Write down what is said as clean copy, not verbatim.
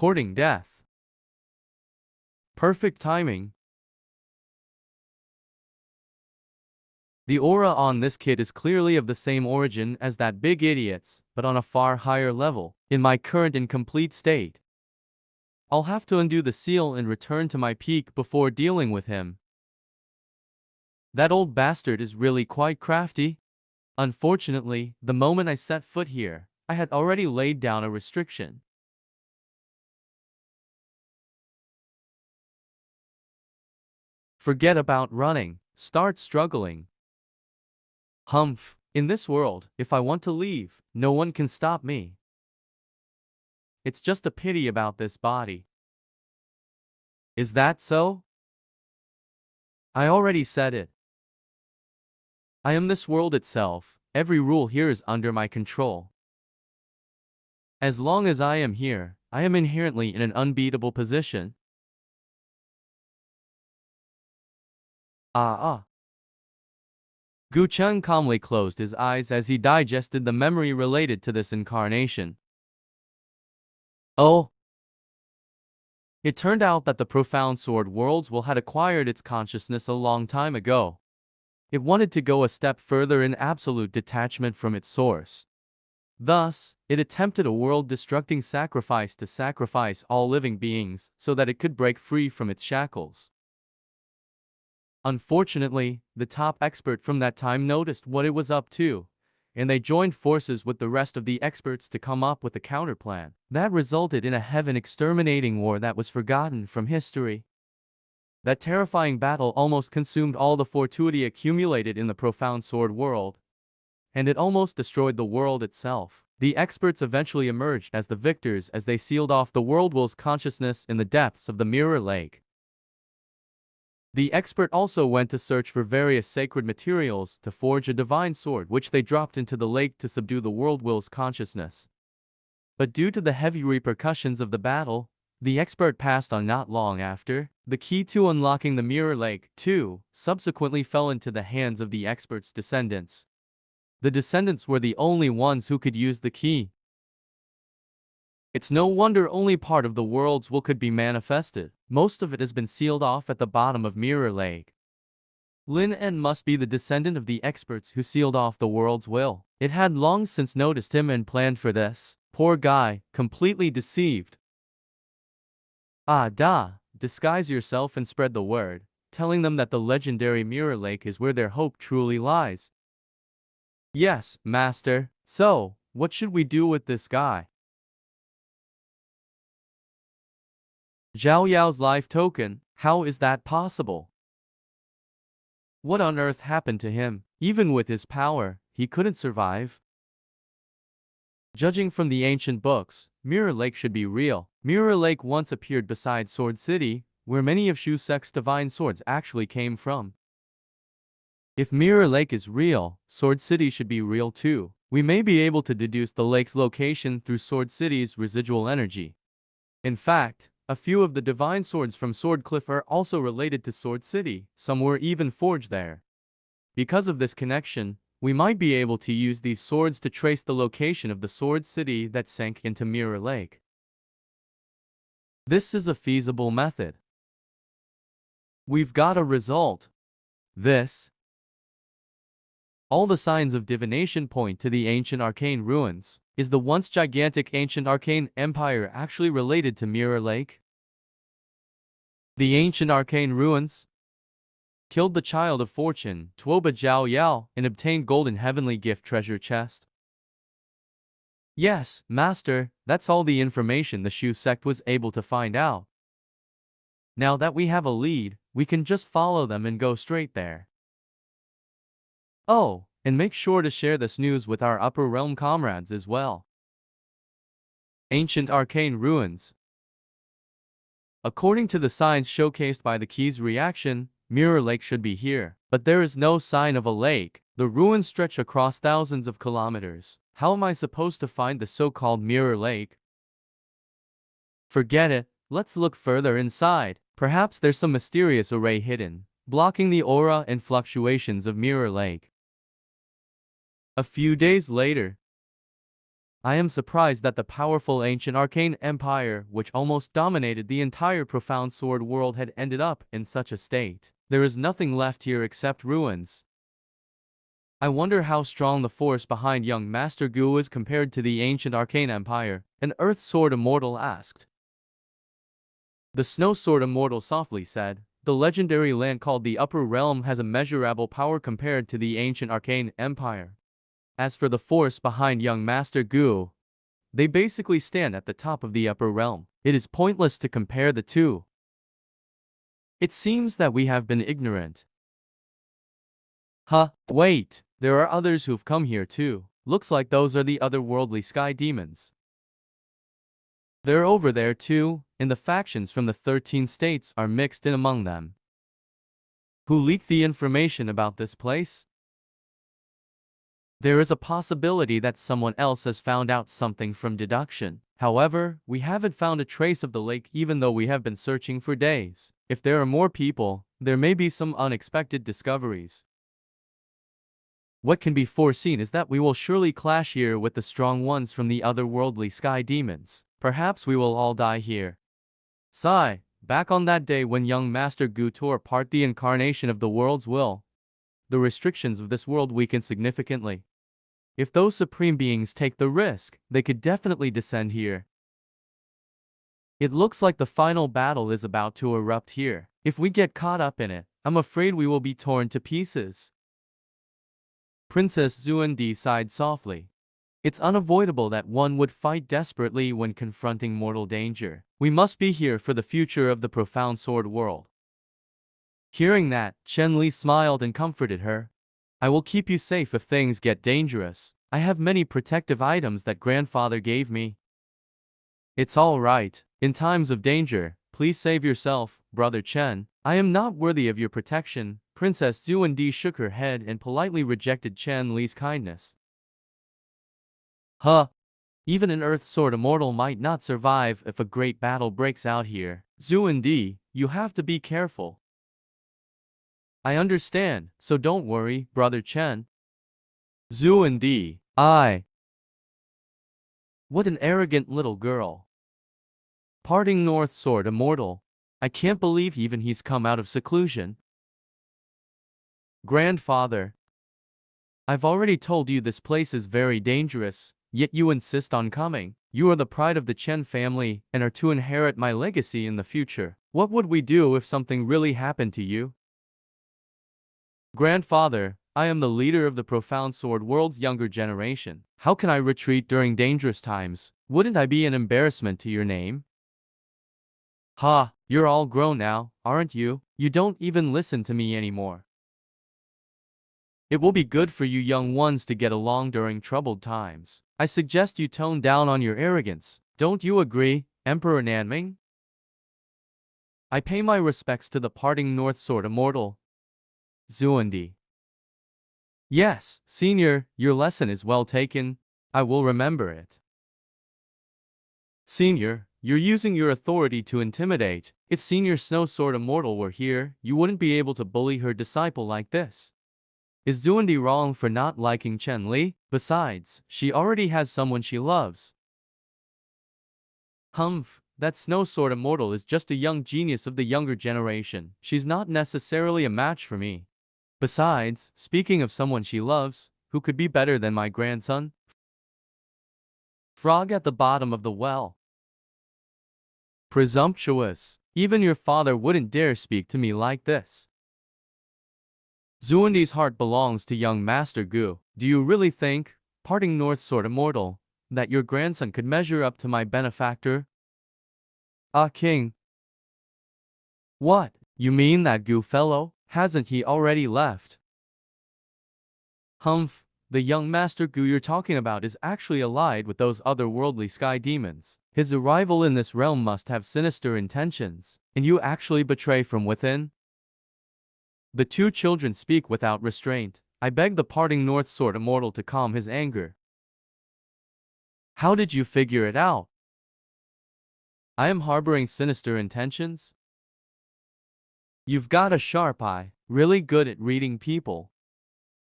courting death. Perfect timing. The aura on this kit is clearly of the same origin as that big idiot's, but on a far higher level. In my current incomplete state, I'll have to undo the seal and return to my peak before dealing with him. That old bastard is really quite crafty. Unfortunately, the moment I set foot here, I had already laid down a restriction. Forget about running, start struggling. Humph. In this world, if I want to leave, no one can stop me. It's just a pity about this body. Is that so? I already said it. I am this world itself. Every rule here is under my control. As long as I am here, I am inherently in an unbeatable position. Gu Changge calmly closed his eyes as he digested the memory related to this incarnation. Oh! It turned out that the profound sword world's will had acquired its consciousness a long time ago. It wanted to go a step further in absolute detachment from its source. Thus, it attempted a world-destructing sacrifice to sacrifice all living beings so that it could break free from its shackles. Unfortunately, the top expert from that time noticed what it was up to, and they joined forces with the rest of the experts to come up with a counterplan. That resulted in a heaven-exterminating war that was forgotten from history. That terrifying battle almost consumed all the fortuity accumulated in the profound sword world, and it almost destroyed the world itself. The experts eventually emerged as the victors as they sealed off the world will's consciousness in the depths of the mirror lake. The expert also went to search for various sacred materials to forge a divine sword which they dropped into the lake to subdue the world will's consciousness. But due to the heavy repercussions of the battle, the expert passed on not long after. The key to unlocking the mirror lake, too, subsequently fell into the hands of the expert's descendants. The descendants were the only ones who could use the key. It's no wonder only part of the world's will could be manifested. Most of it has been sealed off at the bottom of Mirror Lake. Lin En must be the descendant of the experts who sealed off the world's will. It had long since noticed him and planned for this. Poor guy, completely deceived. Disguise yourself and spread the word, telling them that the legendary Mirror Lake is where their hope truly lies. Yes, master. So, what should we do with this guy? Zhao Yao's life token, how is that possible? What on earth happened to him? Even with his power, he couldn't survive. Judging from the ancient books, Mirror Lake should be real. Mirror Lake once appeared beside Sword City, where many of Shu Sect's divine swords actually came from. If Mirror Lake is real, Sword City should be real too. We may be able to deduce the lake's location through Sword City's residual energy. In fact, a few of the divine swords from Sword Cliff are also related to Sword City. Some were even forged there. Because of this connection, we might be able to use these swords to trace the location of the Sword City that sank into Mirror Lake. This is a feasible method. We've got a result. All the signs of divination point to the ancient arcane ruins. Is the once gigantic ancient arcane empire actually related to Mirror Lake? The ancient arcane ruins killed the child of fortune, Tuoba Zhao Yao, and obtained golden heavenly gift treasure chest. Yes, master, that's all the information the Shu sect was able to find out. Now that we have a lead, we can just follow them and go straight there. Oh, and make sure to share this news with our upper realm comrades as well. Ancient arcane ruins. According to the signs showcased by the key's reaction, Mirror Lake should be here. But there is no sign of a lake. The ruins stretch across thousands of kilometers. How am I supposed to find the so-called Mirror Lake? Forget it. Let's look further inside. Perhaps there's some mysterious array hidden, blocking the aura and fluctuations of Mirror Lake. A few days later, I am surprised that the powerful ancient arcane empire, which almost dominated the entire profound sword world, had ended up in such a state. There is nothing left here except ruins. I wonder how strong the force behind young Master Gu is compared to the ancient arcane empire, an earth sword immortal asked. The snow sword immortal softly said, the legendary land called the Upper Realm has immeasurable power compared to the ancient arcane empire. As for the force behind young Master Gu, they basically stand at the top of the Upper Realm. It is pointless to compare the two. It seems that we have been ignorant. Huh, wait, there are others who've come here too. Looks like those are the otherworldly sky demons. They're over there too, and the factions from the 13 states are mixed in among them. Who leaked the information about this place? There is a possibility that someone else has found out something from deduction. However, we haven't found a trace of the lake even though we have been searching for days. If there are more people, there may be some unexpected discoveries. What can be foreseen is that we will surely clash here with the strong ones from the otherworldly sky demons. Perhaps we will all die here. Sigh, back on that day when young Master Gu tore apart the incarnation of the world's will, the restrictions of this world weakened significantly. If those supreme beings take the risk, they could definitely descend here. It looks like the final battle is about to erupt here. If we get caught up in it, I'm afraid we will be torn to pieces. Princess Xuandi sighed softly. It's unavoidable that one would fight desperately when confronting mortal danger. We must be here for the future of the profound sword world. Hearing that, Chen Li smiled and comforted her. I will keep you safe if things get dangerous. I have many protective items that grandfather gave me. It's all right. In times of danger, please save yourself, Brother Chen. I am not worthy of your protection. Princess Xuandi shook her head and politely rejected Chen Li's kindness. Huh. Even an earth sword immortal might not survive if a great battle breaks out here. Xuandi, you have to be careful. I understand, so don't worry, Brother Chen. Xuandi, What an arrogant little girl. Parting North Sword immortal. I can't believe even he's come out of seclusion. Grandfather. I've already told you this place is very dangerous, yet you insist on coming. You are the pride of the Chen family and are to inherit my legacy in the future. What would we do if something really happened to you? Grandfather, I am the leader of the profound sword world's younger generation. How can I retreat during dangerous times? Wouldn't I be an embarrassment to your name? Ha, you're all grown now, aren't you? You don't even listen to me anymore. It will be good for you young ones to get along during troubled times. I suggest you tone down on your arrogance. Don't you agree, Emperor Nanming? I pay my respects to the parting North Sword immortal. Xuandi. Yes, Senior, your lesson is well taken. I will remember it. Senior, you're using your authority to intimidate. If Senior Snow Sword Immortal were here, you wouldn't be able to bully her disciple like this. Is Xuandi wrong for not liking Chen Li? Besides, she already has someone she loves. Humph, that Snow Sword Immortal is just a young genius of the younger generation. She's not necessarily a match for me. Besides, speaking of someone she loves, who could be better than my grandson? Frog at the bottom of the well. Presumptuous. Even your father wouldn't dare speak to me like this. Xuandi's heart belongs to young Master Gu. Do you really think, parting North Sword Immortal, that your grandson could measure up to my benefactor? Ah, King. What? You mean that Gu fellow? Hasn't he already left? Humph, the young Master Gu you're talking about is actually allied with those otherworldly sky demons. His arrival in this realm must have sinister intentions, and you actually betray from within? The two children speak without restraint. I beg the parting North Sword Immortal to calm his anger. How did you figure it out? I am harboring sinister intentions? You've got a sharp eye, really good at reading people.